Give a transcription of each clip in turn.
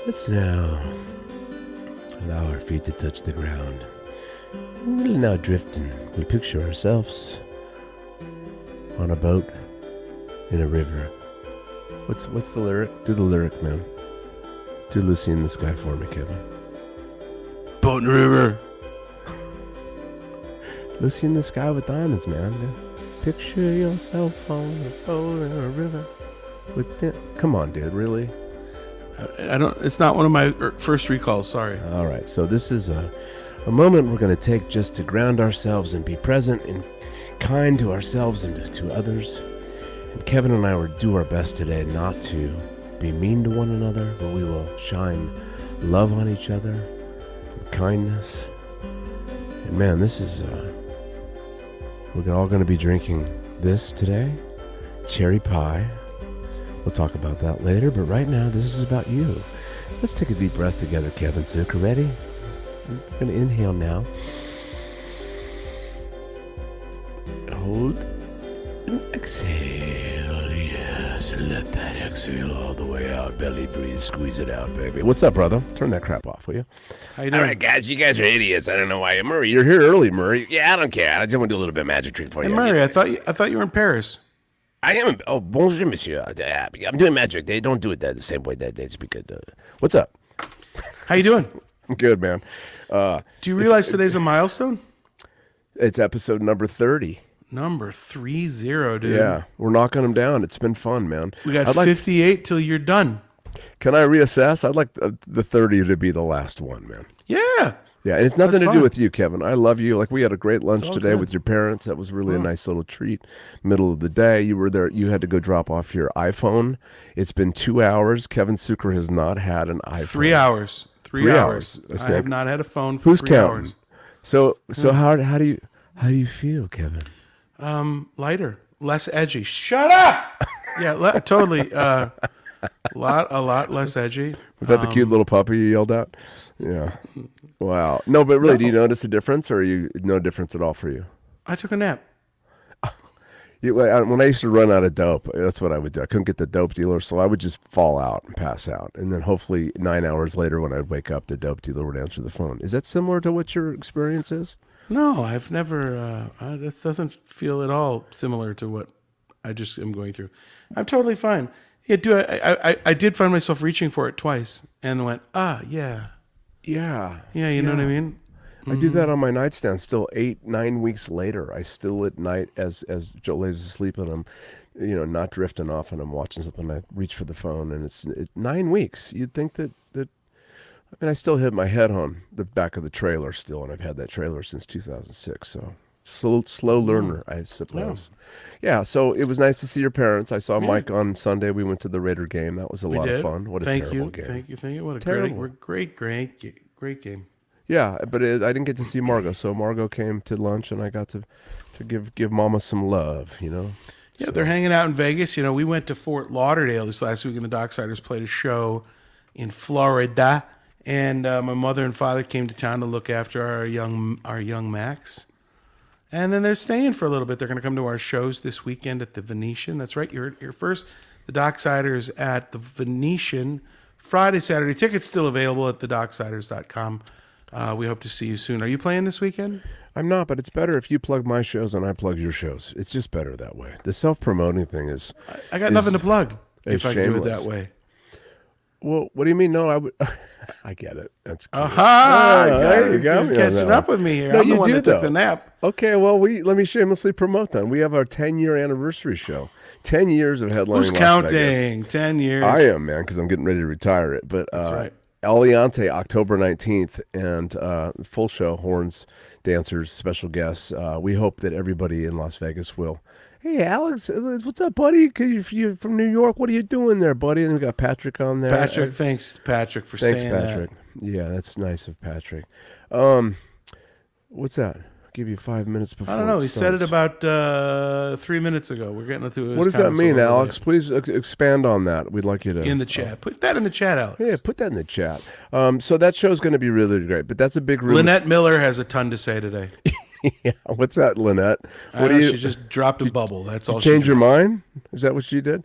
Let's now allow our feet to touch the ground. We'll now drift and we'll picture ourselves on a boat in a river. What's the lyric? Do the lyric, man. Do Lucy in the Sky for me, Kevin. Boat in the river. Lucy in the Sky with diamonds, man. Picture yourself on a boat in a river. Come on, dude, really? I don't. It's not one of my first recalls. Sorry. All right, so this is a moment we're going to take just to ground ourselves and be present and kind to ourselves and to others. And Kevin and I will do our best today not to be mean to one another, but we will shine love on each other and kindness. And man, this is we're all going to be drinking this today, cherry pie. We'll talk about that later, but right now, this is about you. Let's take a deep breath together, Kevin Zucker. Ready? I'm going to inhale now. Hold. And exhale. Yes, let that exhale all the way out. Belly breathe, squeeze it out, baby. What's up, brother? Turn that crap off, will you? How you doing? All right, guys, you guys are idiots. I don't know why. Murray, you're here early, Murray. Yeah, I don't care. I just want to do a little bit of magic trick for Hey, you. Murray, I thought you were in Paris. I am. Oh, bonjour, monsieur. I'm doing magic. They don't do it the same way that they speak it. What's up? How you doing? I'm good, man. Do you realize today's a milestone? It's episode number 30. Number 30, dude. Yeah, we're knocking them down. It's been fun, man. We got 58 till you're done. Can I reassess? I'd like the 30 to be the last one, man. Yeah. Yeah, and it's nothing That's to fun. do with you, Kevin. I love you. Like, we had a great lunch all today good. with your parents. That was really a nice little treat. Middle of the day, you were there. You had to go drop off your iPhone. It's been 2 hours. Kevin Zucker has not had an iPhone. 3 hours. 3 hours. That's I good. have not had a phone for Who's 3 counting? hours. So how do you feel, Kevin? Lighter, less edgy. Shut up. Yeah, totally. A lot less edgy. Was that the cute little puppy you yelled at? Yeah. Wow. No, but really, do you notice a difference, or are you no difference at all for you? I took a nap. When I used to run out of dope, that's what I would do. I couldn't get the dope dealer, so I would just fall out and pass out. And then hopefully 9 hours later when I'd wake up, the dope dealer would answer the phone. Is that similar to what your experience is? No, I've never. This doesn't feel at all similar to what I just am going through. I'm totally fine. Yeah, I did find myself reaching for it twice and went, yeah. Yeah. Yeah, you know what I mean? I do that on my nightstand still 8-9 weeks later. I still at night as Joe lays asleep and I'm not drifting off and I'm watching something, I reach for the phone and it's 9 weeks. You'd think that I still hit my head on the back of the trailer still, and I've had that trailer since 2006, so slow learner, I suppose. Yeah, so it was nice to see your parents. I saw Mike on Sunday. We went to the Raider game. That was a lot of fun. What a terrible game. Thank you. What a Terrible. great game. Yeah, but I didn't get to see Margot. So Margot came to lunch, and I got to give Mama some love, Yeah, So- they're hanging out in Vegas. We went to Fort Lauderdale this last week, and the Docksiders played a show in Florida. And my mother and father came to town to look after our young Max. And then they're staying for a little bit. They're going to come to our shows this weekend at the Venetian. That's right. You're first. The Docksiders at the Venetian Friday, Saturday. Tickets still available at thedocksiders.com. We hope to see you soon. Are you playing this weekend? I'm not, but it's better if you plug my shows and I plug your shows. It's just better that way. The self-promoting thing is... I got nothing to plug if I do it shameless. that way. Well, what do you mean? No, I would... I get it. That's cute. Aha! You got me on catching that up one. with me here. No, I'm the you one do, that took though. the nap. Okay, well, let me shamelessly promote then. We have our 10-year anniversary show. 10 years of headlining Who's Las counting? Vegas. 10 years. I am, man, because I'm getting ready to retire it. But That's right. Aliante, October 19th, and full show, horns, dancers, special guests. We hope that everybody in Las Vegas will. Hey, Alex, what's up, buddy? If you're from New York, what are you doing there, buddy? And we got Patrick on there. Patrick, thanks, Patrick, for Thanks, saying Patrick. that. Yeah, that's nice of Patrick. What's that? I'll give you 5 minutes before. I don't know. it He said it starts. about 3 minutes ago. We're getting through. What does that mean, Alex? Please expand on that. We'd like you to In the chat. Put that in the chat, Alex. Yeah, put that in the chat. So that show's going to be really great. But that's a big room. Lynette Miller has a ton to say today. Yeah. What's that, Lynette? I know, she just dropped a bubble. That's all she Change did. your mind? Is that what she did?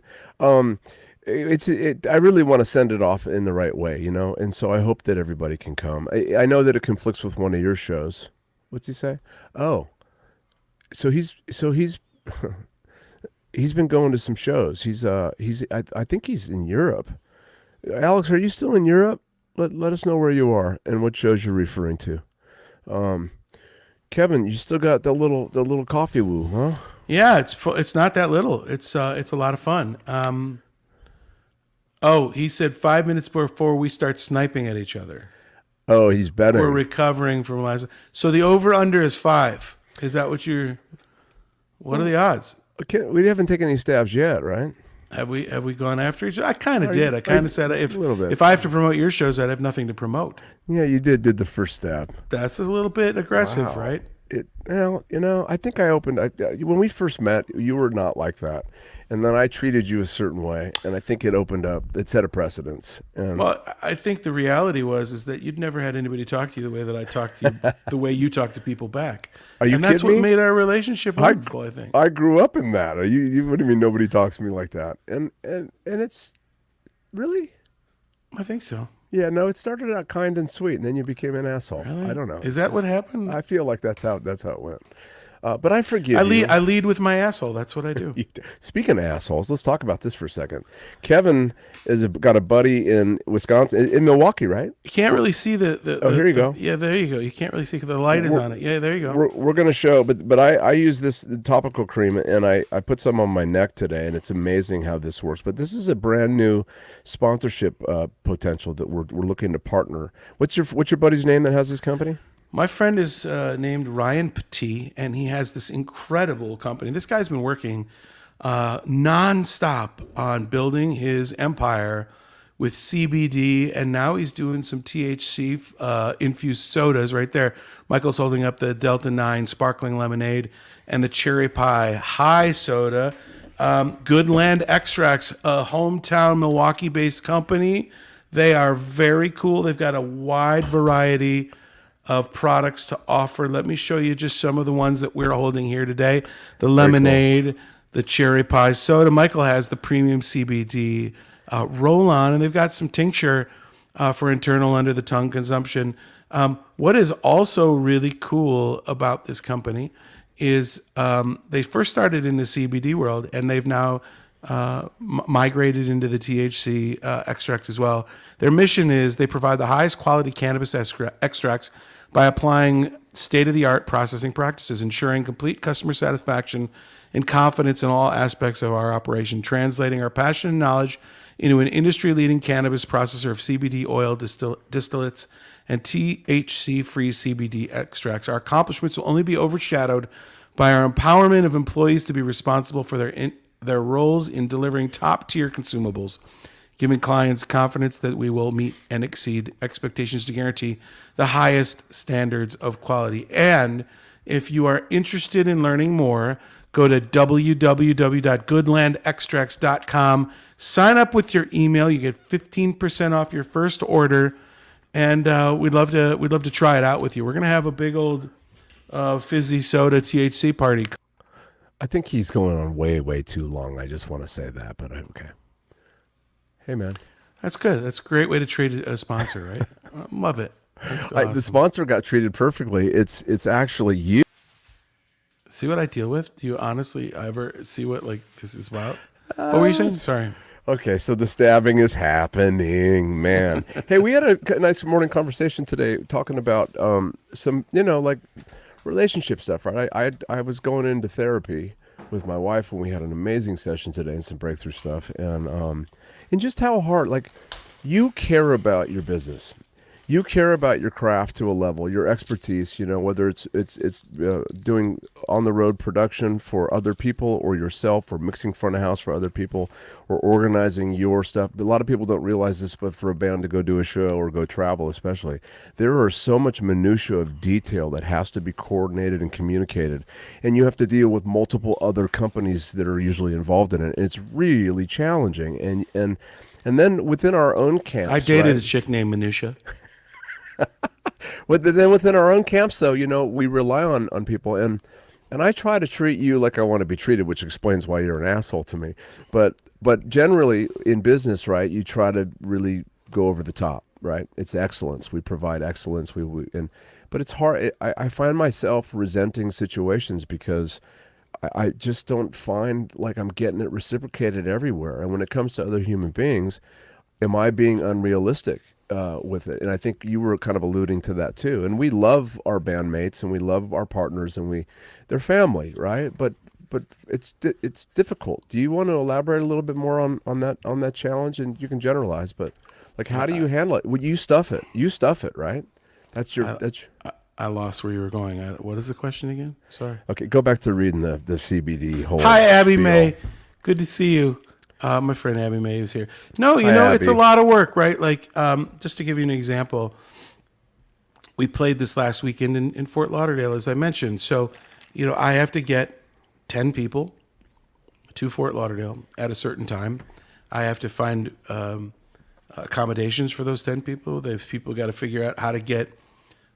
I really want to send it off in the right way, and so I hope that everybody can come. I know that it conflicts with one of your shows. What's he say? Oh, so he's he's been going to some shows. I think he's in Europe. Alex, are you still in Europe? Let us know where you are and what shows you're referring to. Um, Kevin, you still got the little coffee woo, huh? Yeah, it's not that little. It's a lot of fun. Oh, he said 5 minutes before we start sniping at each other. Oh, he's betting. We're recovering from last. So the over under is 5. Is that what you're? What are the odds? Okay, we haven't taken any stabs yet, right? Have we gone after each other? I kind of did. I kind of said if I have to promote your shows, I'd have nothing to promote. Yeah, you did the first stab. That's a little bit aggressive, Wow. right? I think I opened. When we first met, you were not like that, and then I treated you a certain way, and I think it opened up. It set a precedence. And Well, I think the reality is that you'd never had anybody talk to you the way that I talked to you, the way you talk to people back. Are you And that's kidding what me? made our relationship wonderful, I think. I grew up in that. What do you mean nobody talks to me like that? And it's really. I think so. Yeah, no, it started out kind and sweet, and then you became an asshole. Really? I don't know. Is that what happened? I feel like that's how it went. But I forgive I you. lead with my asshole. That's what I do. Speaking of assholes, let's talk about this for a second. Kevin got a buddy in Wisconsin, in Milwaukee, right? You can't really see the Oh, here you go. Yeah, there you go. You can't really see because the light is on it. Yeah, there you go. We're going to show, but I use this topical cream, and I put some on my neck today, and it's amazing how this works. But this is a brand new sponsorship potential that we're looking to partner. What's your buddy's name that has this company? My friend is named Ryan Petit, and he has this incredible company. This guy's been working nonstop on building his empire with CBD, and now he's doing some THC infused sodas right there. Michael's holding up the Delta 9 sparkling lemonade and the cherry pie high soda. Good Land Extracts, a hometown Milwaukee-based company. They are very cool. They've got a wide variety of products to offer. Let me show you just some of the ones that we're holding here today. The lemonade, the cherry pie soda. Michael has the premium CBD roll-on, and they've got some tincture for internal under-the-tongue consumption. What is also really cool about this company is they first started in the CBD world, and they've now migrated into the THC extract as well. Their mission is they provide the highest quality cannabis extracts by applying state-of-the-art processing practices, ensuring complete customer satisfaction and confidence in all aspects of our operation, translating our passion and knowledge into an industry-leading cannabis processor of CBD oil distillates and THC-free CBD extracts. Our accomplishments will only be overshadowed by our empowerment of employees to be responsible for their roles in delivering top-tier consumables, giving clients confidence that we will meet and exceed expectations to guarantee the highest standards of quality. And if you are interested in learning more, go to www.goodlandextracts.com. Sign up with your email. You get 15% off your first order, and we'd love to try it out with you. We're gonna have a big old fizzy soda THC party. I think he's going on way, way too long. I just want to say that, but okay. Hey, man. That's good. That's a great way to treat a sponsor, right? I love it. That's awesome. The sponsor got treated perfectly. It's actually you. See what I deal with? Do you honestly ever see what this is about? What were you saying? Sorry. Okay, so the stabbing is happening, man. Hey, we had a nice morning conversation today talking about some, relationship stuff, right? I was going into therapy with my wife, and we had an amazing session today and some breakthrough stuff, and just how hard, you care about your business. You care about your craft to a level, your expertise, whether it's doing on-the-road production for other people or yourself, or mixing front of house for other people, or organizing your stuff. But a lot of people don't realize this, but for a band to go do a show or go travel especially, there are so much minutia of detail that has to be coordinated and communicated. And you have to deal with multiple other companies that are usually involved in it. And it's really challenging. And then within our own camps, I dated a chick named Minutia. But then within our own camps, though, we rely on people, and I try to treat you like I want to be treated, which explains why you're an asshole to me. But but generally in business, right, you try to really go over the top, right? It's excellence. We provide excellence. But it's hard. I find myself resenting situations because I just don't find like I'm getting it reciprocated everywhere. And when it comes to other human beings, am I being unrealistic with it? And I think you were kind of alluding to that too. And we love our bandmates and we love our partners and they're family, right? But it's difficult. Do you want to elaborate a little bit more on that challenge? And you can generalize, but like how do you handle it? Well, you stuff it. You stuff it, right? I lost where you were going. What is the question again? Sorry. Okay, go back to reading the CBD whole. Hi, Abby spiel. May. Good to see you. My friend Abby May is here. No, Hi, it's a Abby. lot of work, right? Like, just to give you an example, we played this last weekend in Fort Lauderdale, as I mentioned. So, I have to get 10 people to Fort Lauderdale at a certain time. I have to find accommodations for those 10 people. Those people got to figure out how to get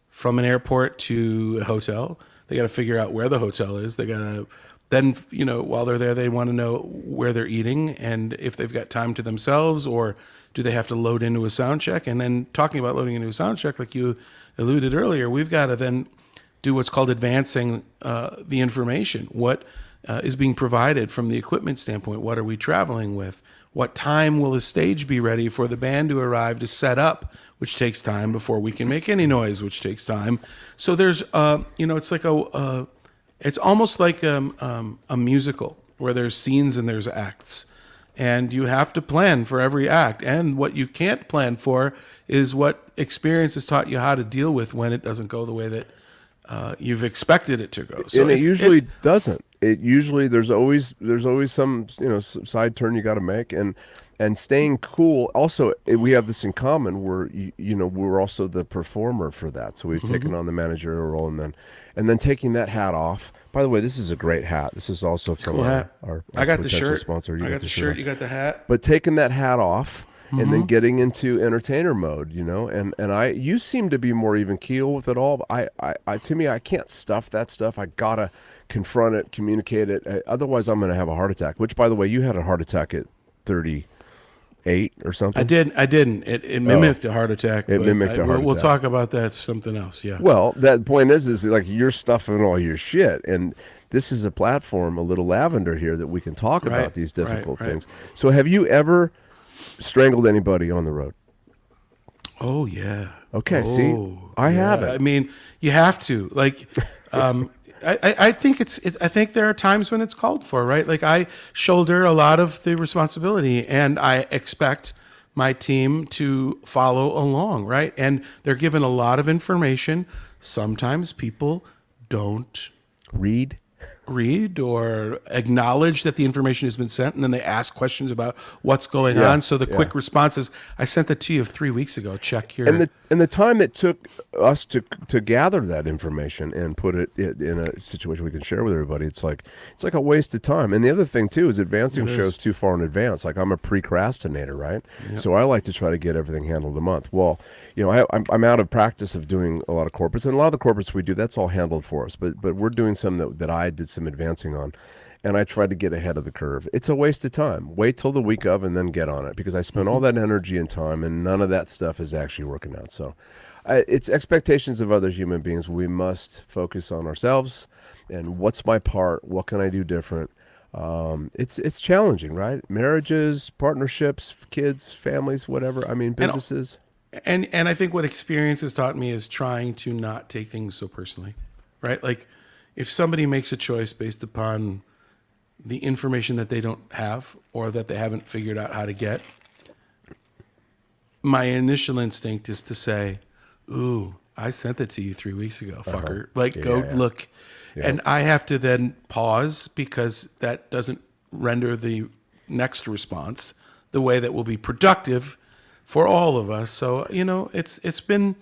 from an airport to a hotel. They got to figure out where the hotel is. They got to then, while they're there, they want to know where they're eating and if they've got time to themselves or do they have to load into a sound check. And then talking about loading into a sound check, like you alluded earlier, we've got to then do what's called advancing the information. What is being provided from the equipment standpoint? What are we traveling with? What time will the stage be ready for the band to arrive to set up, which takes time before we can make any noise, which takes time. So there's, it's like it's almost like a musical where there's scenes and there's acts. And you have to plan for every act. And what you can't plan for is what experience has taught you how to deal with when it doesn't go the way that you've expected it to go. So and it usually doesn't. It usually there's always some side turn you got to make, and staying cool. Also, we have this in common where we're also the performer for that. So we've taken on the managerial role, and then taking that hat off. By the way, this is a great hat. This is also from cool hat. Our I got the potential shirt. sponsor. I got the shirt. You got the hat. But taking that hat off. And then getting into entertainer mode, and you seem to be more even keel with it all. To me, I can't stuff that stuff. I gotta confront it, communicate it. Otherwise, I'm gonna have a heart attack. Which, by the way, you had a heart attack at 38 or something. I didn't. It mimicked a heart attack. It mimicked a heart We'll attack. talk about that something else. Yeah. Well, that point is like you're stuffing all your shit, and this is a platform, a Little Lavender here, that we can talk about these difficult things. So, have you ever strangled anybody on the road? Oh yeah. Okay. See, I haven't. I mean, you have to. Like, I think I think there are times when it's called for, right? Like I shoulder a lot of the responsibility, and I expect my team to follow along, right? And they're given a lot of information. Sometimes people don't read or acknowledge that the information has been sent, and then they ask questions about what's going on. So the quick response is, I sent that to you 3 weeks ago. Check your... And the time it took us to gather that information and put it in a situation we can share with everybody, it's like a waste of time. And the other thing too is advancing shows too far in advance. Like I'm a procrastinator, right? Yep. So I like to try to get everything handled a month. Well, I'm out of practice of doing a lot of corporates, and a lot of the corporates we do, that's all handled for us. But we're doing some that I did some advancing on, and I tried to get ahead of the curve. It's a waste of time. Wait till the week of and then get on it, because I spent all that energy and time, and none of that stuff is actually working out. So it's expectations of other human beings. We must focus on ourselves and what's my part, what can I do different. It's challenging, right? Marriages, partnerships, kids, families, whatever. I mean, businesses. And I think what experience has taught me is trying to not take things so personally, right? Like if somebody makes a choice based upon the information that they don't have or that they haven't figured out how to get, my initial instinct is to say, ooh, I sent it to you 3 weeks ago, fucker. Go look. Yeah. And I have to then pause, because that doesn't render the next response the way that will be productive for all of us. So, it's been,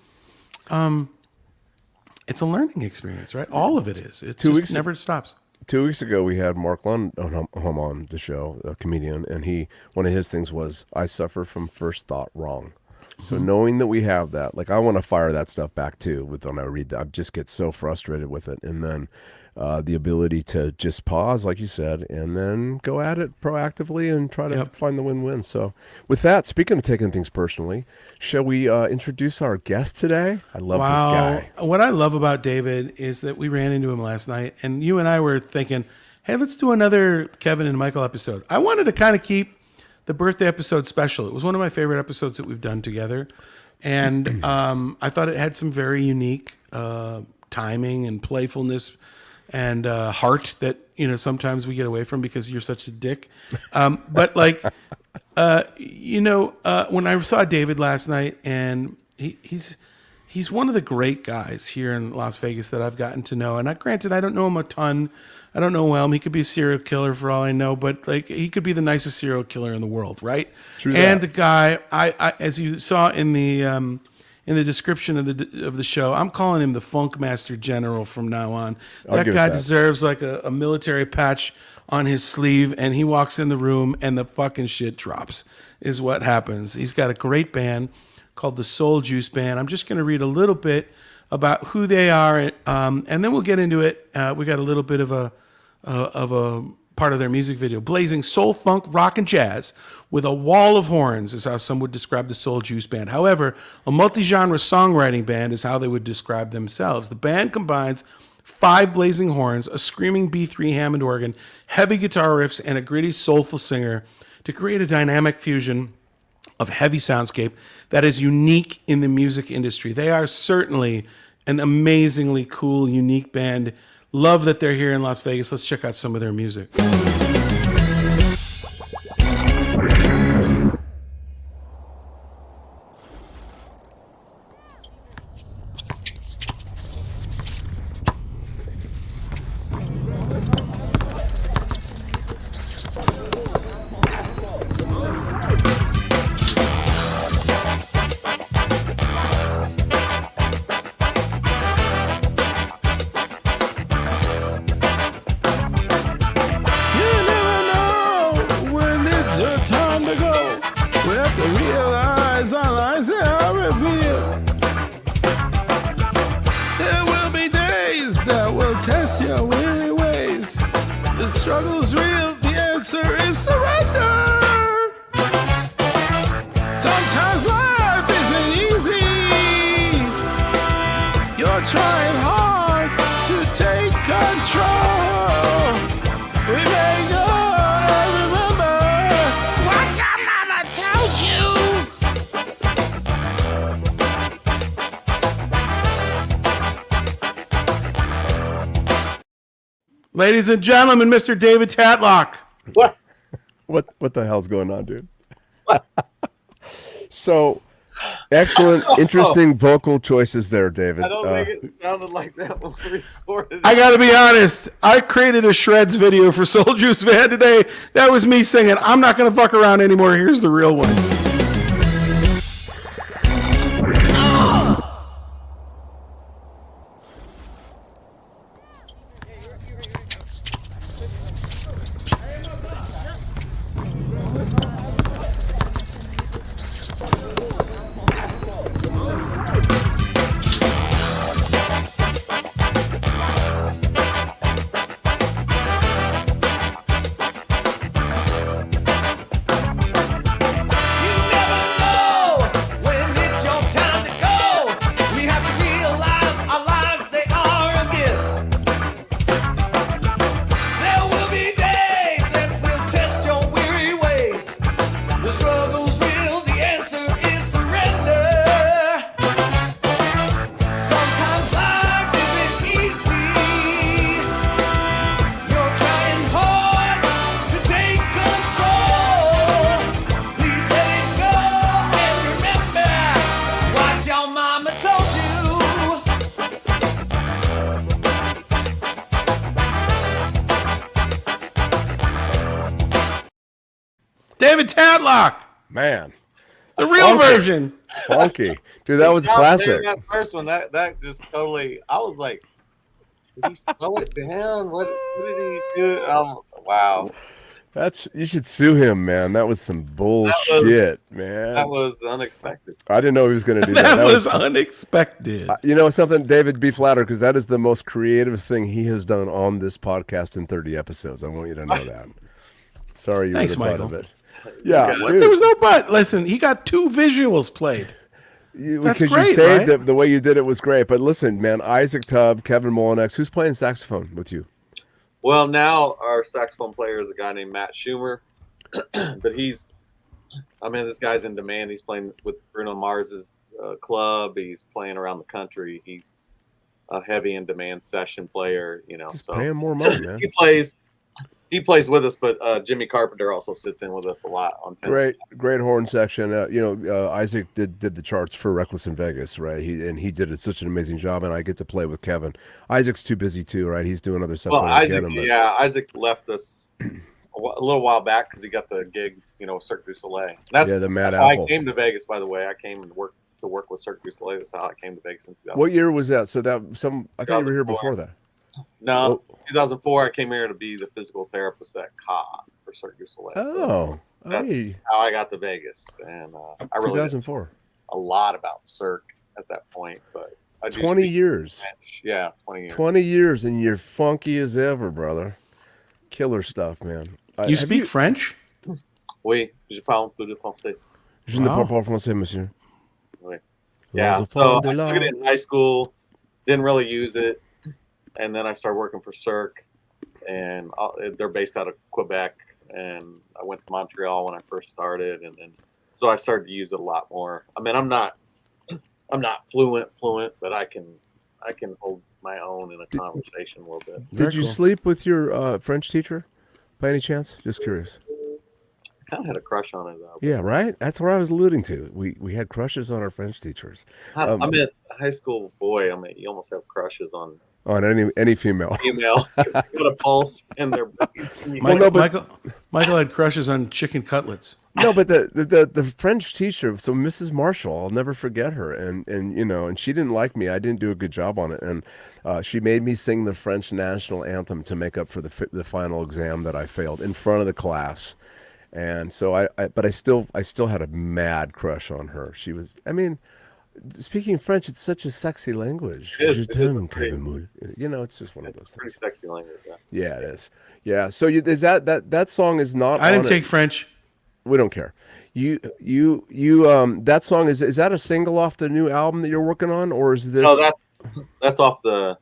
it's a learning experience, right? All of it is. It just never stops. 2 weeks ago, we had Mark Lund on the show, a comedian, and one of his things was, I suffer from first thought wrong. So knowing that we have that, like I want to fire that stuff back too. When I read that, I just get so frustrated with it. And then the ability to just pause, like you said, and then go at it proactively and try to find the win-win. So with that, speaking of taking things personally, shall we introduce our guest today? I love this guy. What I love about David is that we ran into him last night, and you and I were thinking, hey, let's do another Kevin and Michael episode. I wanted to kind of keep the birthday episode special. It was one of my favorite episodes that we've done together. And I thought it had some very unique timing and playfulness and heart that, sometimes we get away from because you're such a dick. But like, when I saw David last night, and he's one of the great guys here in Las Vegas that I've gotten to know. And granted, I don't know him a ton. I don't know him. He could be a serial killer for all I know, but like he could be the nicest serial killer in the world, right? True and that. the guy, I as you saw in the description of the show, I'm calling him the Funkmaster General from now on. That guy deserves like a military patch on his sleeve, and he walks in the room and the fucking shit drops, is what happens. He's got a great band called the Soul Juice Band. I'm just going to read a little bit about who they are, and then we'll get into it. We got a little bit of a part of their music video. Blazing soul, funk, rock, and jazz with a wall of horns is how some would describe the Soul Juice Band. However, a multi-genre songwriting band is how they would describe themselves. The band combines 5 blazing horns, a screaming B3 Hammond organ, heavy guitar riffs, and a gritty, soulful singer to create a dynamic fusion of heavy soundscape that is unique in the music industry. They are certainly an amazingly cool, unique band. Love that they're here in Las Vegas. Let's check out some of their music. Struggle's real, the answer is surrender. Sometimes life isn't easy. You're trying hard to take control. We may go and remember what your mama told you. Ladies and gentlemen, Mr. David Tatlock. What the hell's going on, dude? So, excellent, interesting vocal choices there, David. I don't think it sounded like that when we recorded it. I got to be honest. I created a Shreds video for Soul Juice Van today. That was me singing. I'm not going to fuck around anymore. Here's the real one. David Tatlock, man, the real version. Funky, dude. That was classic. That first one, that just totally. I was like, did he slow it down? What did he do? Wow. You should sue him, man. That was some bullshit, man. That was unexpected. I didn't know he was going to do that. That was unexpected. You know something, David? Be flattered, because that is the most creative thing he has done on this podcast in 30 episodes. I want you to know that. Sorry, you Thanks, were the butt Michael. of it. Yeah, There was no but. Listen, he got 2 visuals played. That's because great, you saved right? it. The way you did it was great. But listen, man, Isaac Tubb, Kevin Molinex, who's playing saxophone with you? Well, now our saxophone player is a guy named Matt Schumer, but this guy's in demand. He's playing with Bruno Mars's club. He's playing around the country. He's a heavy in demand session player, Just so pay him more money, man. he plays with us, but Jimmy Carpenter also sits in with us a lot on tennis. Great horn section. Isaac did the charts for Reckless in Vegas, right? He did such an amazing job, and I get to play with Kevin. Isaac's too busy too, right? He's doing other stuff. Well, Isaac left us a little while back because he got the gig, with Cirque du Soleil. That's why I came to Vegas. By the way, I came and work with Cirque du Soleil. That's how I came to Vegas in 2000. What year was that? So I thought you were here before that. No, 2004. I came here to be the physical therapist at CA for Cirque du Soleil. That's how I got to Vegas, and I really 2004. a lot about Cirque at that point. But 20 years. Yeah, 20 years. 20 years, and you're funky as ever, brother. Killer stuff, man. You speak French? Oui, je parle peu de français. Je ne parle pas français, monsieur. Oui. Yeah, so I took it in high school, didn't really use it, and then I started working for Cirque, and they're based out of Quebec, and I went to Montreal when I first started, and then so I started to use it a lot more. I mean, I'm not fluent, but I can hold my own in a conversation a little bit. Did you sleep with your French teacher, by any chance? Just curious. I kind of had a crush on her, though. Yeah, right? That's what I was alluding to. We had crushes on our French teachers. I mean, high school boy, you almost have crushes on any female. Got a pulse in their Michael had crushes on chicken cutlets. No, but the French teacher, so Mrs. Marshall, I'll never forget her, and she didn't like me. I didn't do a good job on it, and she made me sing the French national anthem to make up for the final exam that I failed in front of the class. And so I still had a mad crush on her. She was, speaking French, it's such a sexy language. It is It's just one of those things. Pretty sexy language. Yeah, it is. Yeah. So is that song is not. I didn't take French. We don't care. You that song is that a single off the new album that you're working on, or is this? No, that's off the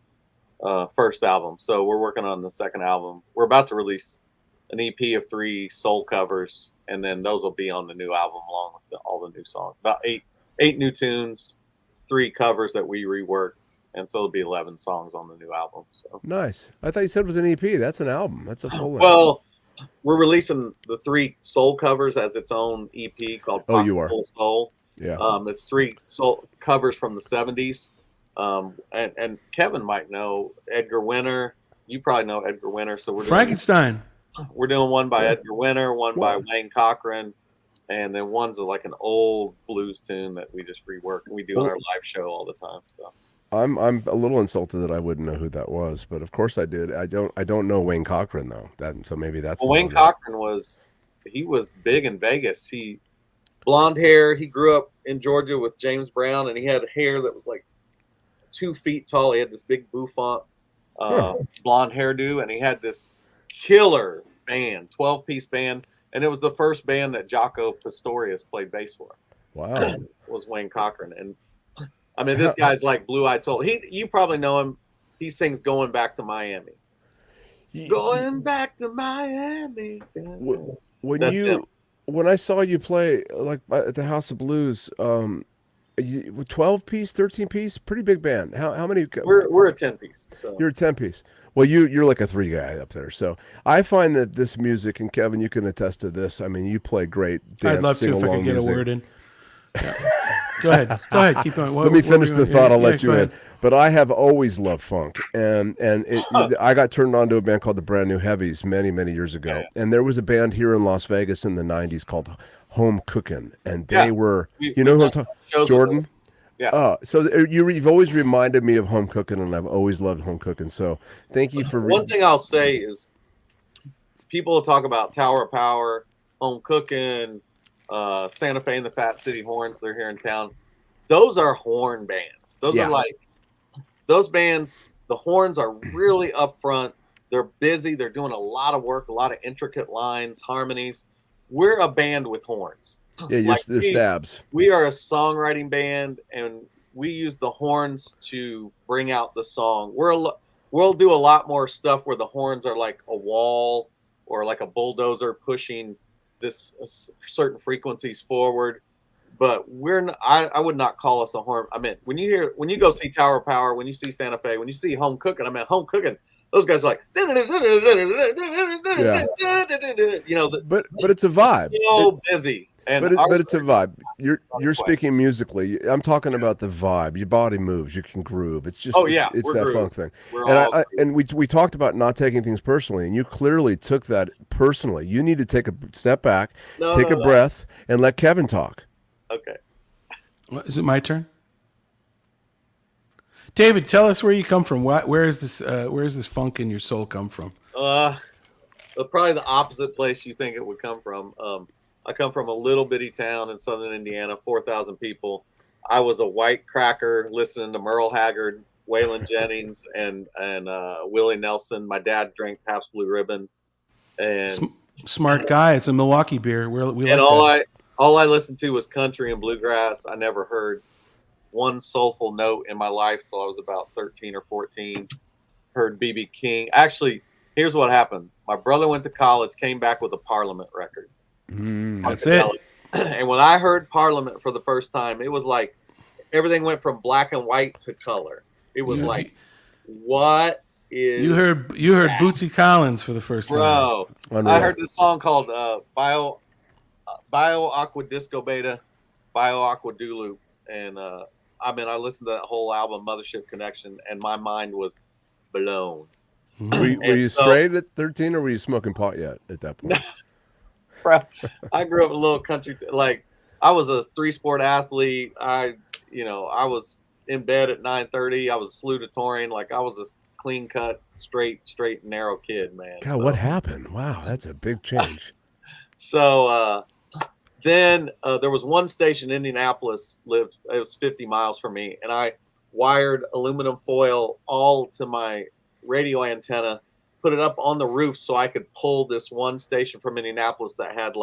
first album. So we're working on the second album. We're about to release an EP of 3 soul covers, and then those will be on the new album along with all the new songs. About eight new tunes, 3 covers that we reworked, and so it'll be 11 songs on the new album. So nice. I thought you said it was an EP. That's an album. That's a full. Well, we're releasing the 3 soul covers as its own EP called you are. Full Soul. Yeah. It's 3 soul covers from the 70s. And Kevin might know Edgar Winter. You probably know Edgar Winter. So Frankenstein. We're doing one by Edgar Winter, one by Wayne Cochran, and then one's like an old blues tune that we just rework. We do on our live show all the time. So. I'm a little insulted that I wouldn't know who that was, but of course I did. I don't know Wayne Cochran though. So maybe that's. Well, Wayne Cochran was big in Vegas. He blonde hair. He grew up in Georgia with James Brown, and he had hair that was like 2 feet tall. He had this big bouffant blonde hairdo, and he had this killer band, 12-piece band, and it was the first band that Jaco Pastorius played bass for. Wow. Was Wayne Cochran. And this guy's like blue-eyed soul. You probably know him. He sings Going Back to Miami. Going back to Miami. When I saw you play like at the House of Blues, 12-piece, 13-piece, pretty big band. How many? We're a 10-piece. So. You're a 10-piece. Well, you're like a 3 guy up there. So I find that this music, and Kevin, you can attest to this. You play great dance. I'd love to if I could get music. a word in. Yeah. Go ahead, keep going. Let me finish the thought. I'll let you in. But I have always loved funk, and I got turned on to a band called the Brand New Heavies many years ago. Yeah. And there was a band here in Las Vegas in the '90s called Home Cookin', and they were, you know who I'm talking? Jordan. Yeah. So you've always reminded me of Home Cookin', and I've always loved Home Cookin'. So thank you for. One thing I'll say is, people will talk about Tower of Power, Home Cooking, Santa Fe and the Fat City Horns. They're here in town. Those are horn bands. Those are like those bands. The horns are really up front. They're busy. They're doing a lot of work, a lot of intricate lines, harmonies. We're a band with horns. Yeah, like they're stabs. We are a songwriting band, and we use the horns to bring out the song. We'll do a lot more stuff where the horns are like a wall or like a bulldozer pushing this certain frequencies forward. But I would not call us a horn. I mean, when you go see Tower of Power, when you see Santa Fe, when you see Home Cooking, Home Cooking, those guys are like, you know. But it's a vibe. So busy. But it's a vibe. You're speaking musically. I'm talking about the vibe. Your body moves. You can groove. It's just it's that funk thing. And we talked about not taking things personally, and you clearly took that personally. You need to take a step back, take a breath, and let Kevin talk. Okay. Is it my turn? David, tell us where you come from. Where is this funk in your soul come from? Probably the opposite place you think it would come from. I come from a little bitty town in southern Indiana, 4,000 people. I was a white cracker listening to Merle Haggard, Waylon Jennings, and Willie Nelson. My dad drank Pabst Blue Ribbon. And smart guy. It's a Milwaukee beer. All I listened to was country and bluegrass. I never heard one soulful note in my life till I was about 13 or 14. Heard B.B. King. Actually, here's what happened. My brother went to college, came back with a Parliament record. That's it. And when I heard Parliament for the first time, it was like everything went from black and white to color. It was like, what is you heard Bootsy Collins for the first time? Bro, I heard this song called Bio Aqua Disco Beta, Bio Aqua Dulu, and I listened to that whole album, Mothership Connection, and my mind was blown. Were you straight at 13, or were you smoking pot yet at that point? I grew up in a little country. Like, I was a 3-sport athlete. I was in bed at 9:30. I was salutatorian. Like, I was a clean cut, straight and narrow kid, man. God, what happened? Wow, that's a big change. So then there was one station in Indianapolis it was 50 miles from me, and I wired aluminum foil all to my radio antenna, put it up on the roof so I could pull this one station from Indianapolis that had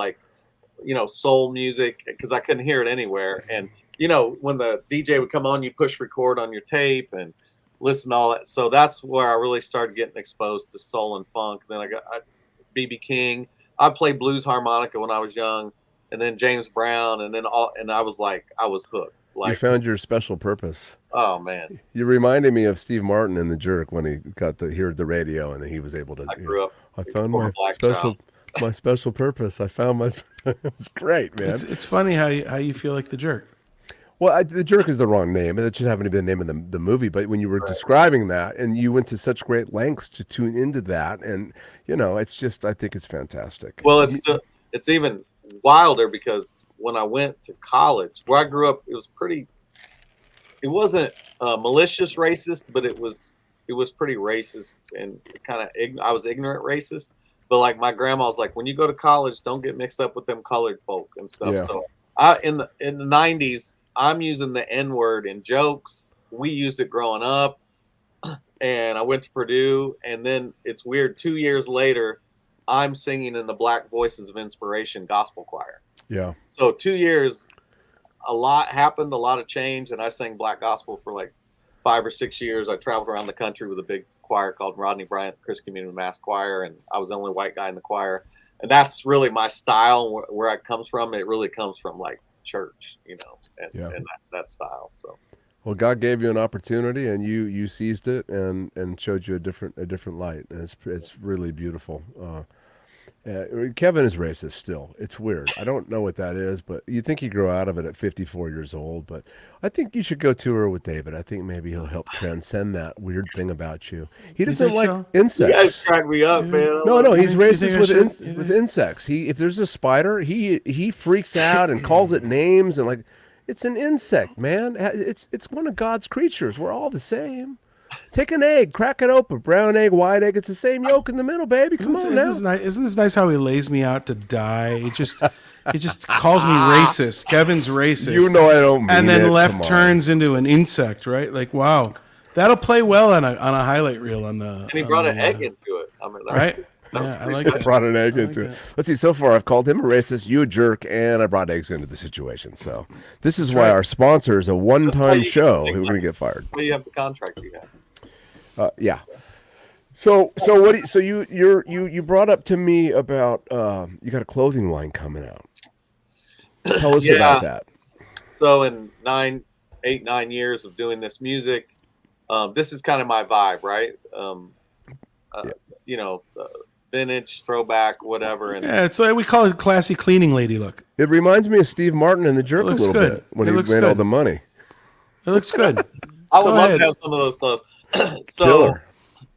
soul music, because I couldn't hear it anywhere. And when the DJ would come on, you push record on your tape and listen to all that. So that's where I really started getting exposed to soul and funk. Then I got B.B. King. I played blues harmonica when I was young, and then James Brown, and then I was hooked. Like, you found your special purpose. Oh man, you reminded me of Steve Martin in The Jerk when he got to hear the radio and he was able to. I grew up. I found my special purpose. I found my. It's great, man. It's funny how you feel like The Jerk. Well, The Jerk is the wrong name. It just happened to be the name of the movie. But when you were describing that, and you went to such great lengths to tune into that, and it's just, I think it's fantastic. Well, it's even wilder because when I went to college, where I grew up, it wasn't malicious racist, but it was pretty racist, and I was ignorant racist. But like, my grandma was like, when you go to college, don't get mixed up with them colored folk and stuff. Yeah. So in the 90s, I'm using the N-word in jokes. We used it growing up, and I went to Purdue, and then it's weird. 2 years later, I'm singing in the Black Voices of Inspiration gospel choir. Yeah. So 2 years, a lot happened, a lot of change, and I sang black gospel for like 5 or 6 years. I traveled around the country with a big choir called Rodney Bryant Christian Community Mass Choir, and I was the only white guy in the choir. And that's really my style, where it comes from. It really comes from like church, and that style. So, well, God gave you an opportunity, and you seized it and showed you a different light, and it's really beautiful. Kevin is racist still. It's weird. I don't know what that is, but you think he grew out of it at 54 years old. But I think you should go tour with David. I think maybe he'll help transcend that weird thing about you. He doesn't like insects. You guys crack me up, man. No, he's racist with insects. If there's a spider, he freaks out and calls it names, and like, it's an insect, man. It's one of God's creatures. We're all the same. Take an egg, crack it open, brown egg, white egg. It's the same yolk in the middle, baby. Come on now. Isn't this nice how he lays me out to die? He just calls me racist. Kevin's racist. You know I don't mean and then it. left turns into an insect, right? Like, wow. That'll play well on a highlight reel on the. And he brought an egg into it. I mean, right? Yeah, I like that. Brought an egg into it. Let's see. So far, I've called him a racist, you a jerk, and I brought eggs into the situation. So this is why our sponsor is a one-time show. Who are going to get fired? Well, you have the contract you have. Yeah. So what? So you brought up to me about you got a clothing line coming out. Tell us about that. So in 9 years of doing this music, this is kind of my vibe, right? Vintage, throwback, whatever. And it's like we call it classy cleaning lady look. It reminds me of Steve Martin and the Jerk a little bit when he made all the money. It looks good. I would love to have some of those clothes. So Killer.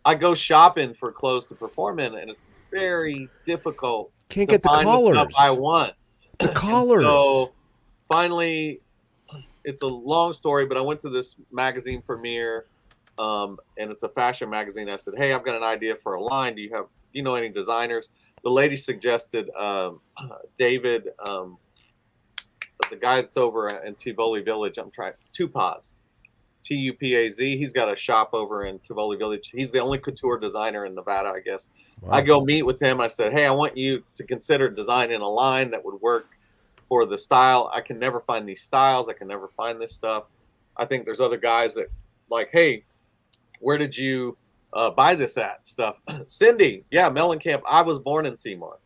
I go shopping for clothes to perform in, and it's very difficult. Can't to get the find collars. The stuff I want. The collars. So finally, it's a long story, but I went to this magazine premiere, and it's a fashion magazine. I said, "Hey, I've got an idea for a line. Do you know any designers?" The lady suggested David, the guy that's over in Tivoli Village. I'm trying Tupaz, T-U-P-A-Z. He's got a shop over in Tivoli Village. He's the only couture designer in Nevada, I guess. Wow. I go meet with him. I said, "Hey, I want you to consider designing a line that would work for the style. I can never find these styles. I can never find this stuff. I think there's other guys that like, hey, where did you buy this at?" Stuff. Cindy, yeah, Mellencamp. I was born in Seymour.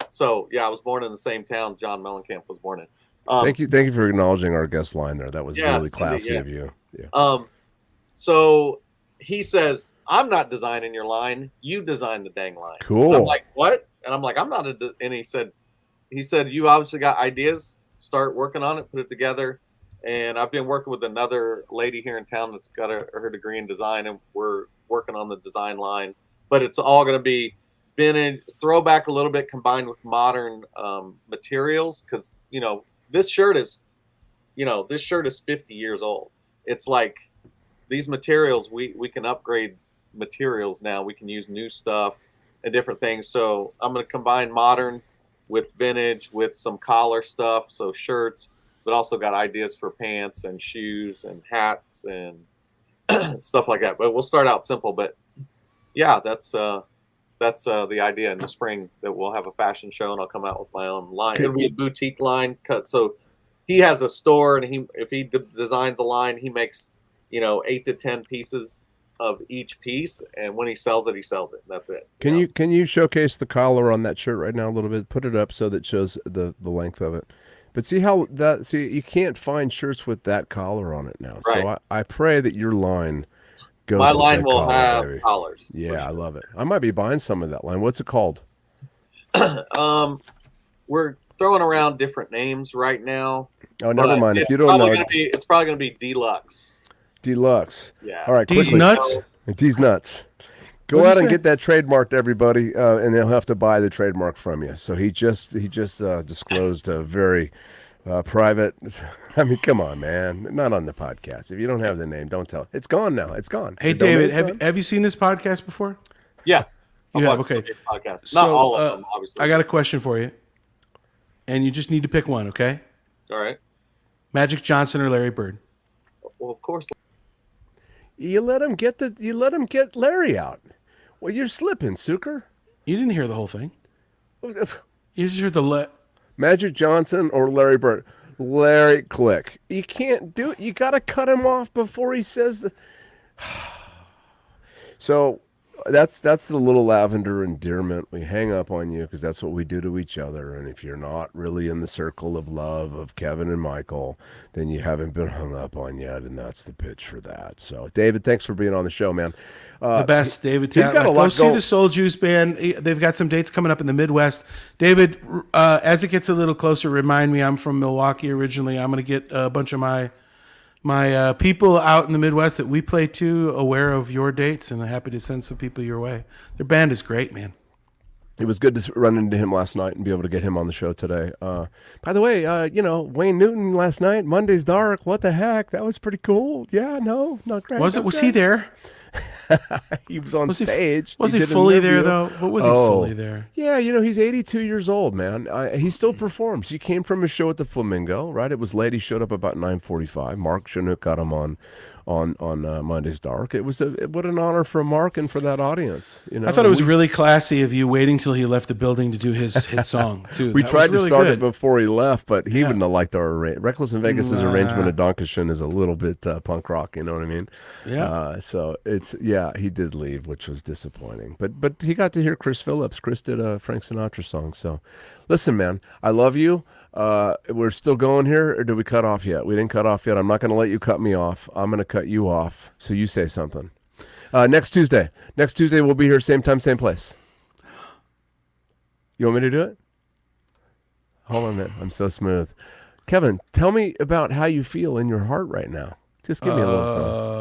So yeah, I was born in the same town John Mellencamp was born in. Thank you for acknowledging our guest line there. That was really classy of you. Yeah. So he says, "I'm not designing your line. You design the dang line." Cool. I'm like, "What?" And I'm like, "I'm not a." And he said, "You obviously got ideas. Start working on it. Put it together." And I've been working with another lady here in town that's got her degree in design, and we're working on the design line. But it's all going to be vintage, throwback a little bit, combined with modern materials. Because this shirt is 50 years old. It's like these materials, we can upgrade materials now. We can use new stuff and different things. So I'm going to combine modern with vintage with some collar stuff. So shirts, but also got ideas for pants and shoes and hats and stuff like that. But we'll start out simple. But yeah, that's the idea in the spring, that we'll have a fashion show and I'll come out with my own line. It'll be a boutique line cut. So he has a store, and if he designs a line, he makes 8 to 10 pieces of each piece, and when he sells it, That's it. Can you showcase the collar on that shirt right now a little bit? Put it up so that it shows the length of it. But see you can't find shirts with that collar on it now. Right. So I pray that your line goes. My line will have collars. Yeah, I love it. I might be buying some of that line. What's it called? We're throwing around different names right now. Oh, never mind. If you don't know, it's probably going to be Deluxe. Deluxe. Yeah. All right. D's nuts. D's nuts. Go out and get that trademarked, everybody, and they'll have to buy the trademark from you. So he just disclosed a very private. I mean, come on, man. Not on the podcast. If you don't have the name, don't tell. It's gone now. It's gone. Hey, David, have you seen this podcast before? Yeah. You have? Okay. Podcasts. Not all of them, obviously. I got a question for you, and you just need to pick one, okay? All right. Magic Johnson or Larry Bird? Well, of course. You let him get Larry out. Well, you're slipping, Suker. You didn't hear the whole thing. You just heard the Magic Johnson or Larry Bird. Larry, click. You can't do it. You got to cut him off before he says the. So that's the Little Lavender endearment. We hang up on you because that's what we do to each other. And if you're not really in the circle of love of Kevin and Michael, then you haven't been hung up on yet. And that's the pitch for that. So, David, thanks for being on the show, man. The best, David Tatlock. Go see the Soul Juice Band. They've got some dates coming up in the Midwest. David, as it gets a little closer, remind me, I'm from Milwaukee originally. I'm going to get a bunch of my people out in the Midwest that we play to aware of your dates, and I'm happy to send some people your way. Their band is great, man. It was good to run into him last night and be able to get him on the show today. By the way, Wayne Newton last night, Monday's Dark. What the heck? That was pretty cool. Yeah, no, not great. Was it? Was he there? He was on stage. Was he fully there though? What was he fully there? Yeah, he's 82 years old, man. He still performs. He came from his show at the Flamingo, right? It was late. He showed up about 9:45. Mark Chinook got him on Monday's Dark. It was what an honor for Mark and for that audience. I thought it was really classy of you waiting till he left the building to do his hit song too. We tried to start it before he left, but he wouldn't have liked our arrangement. Reckless in Vegas' arrangement of Dankeschön is a little bit punk rock. You know what I mean? Yeah. So he did leave, which was disappointing. But he got to hear Chris Phillips. Chris did a Frank Sinatra song. So, listen, man, I love you. We're still going here, or did we cut off yet? We didn't cut off yet. I'm not going to let you cut me off. I'm going to cut you off. So you say something. Next Tuesday we'll be here, same time, same place. You want me to do it? Hold on a minute. I'm so smooth. Kevin, tell me about how you feel in your heart right now. Just give me a little something.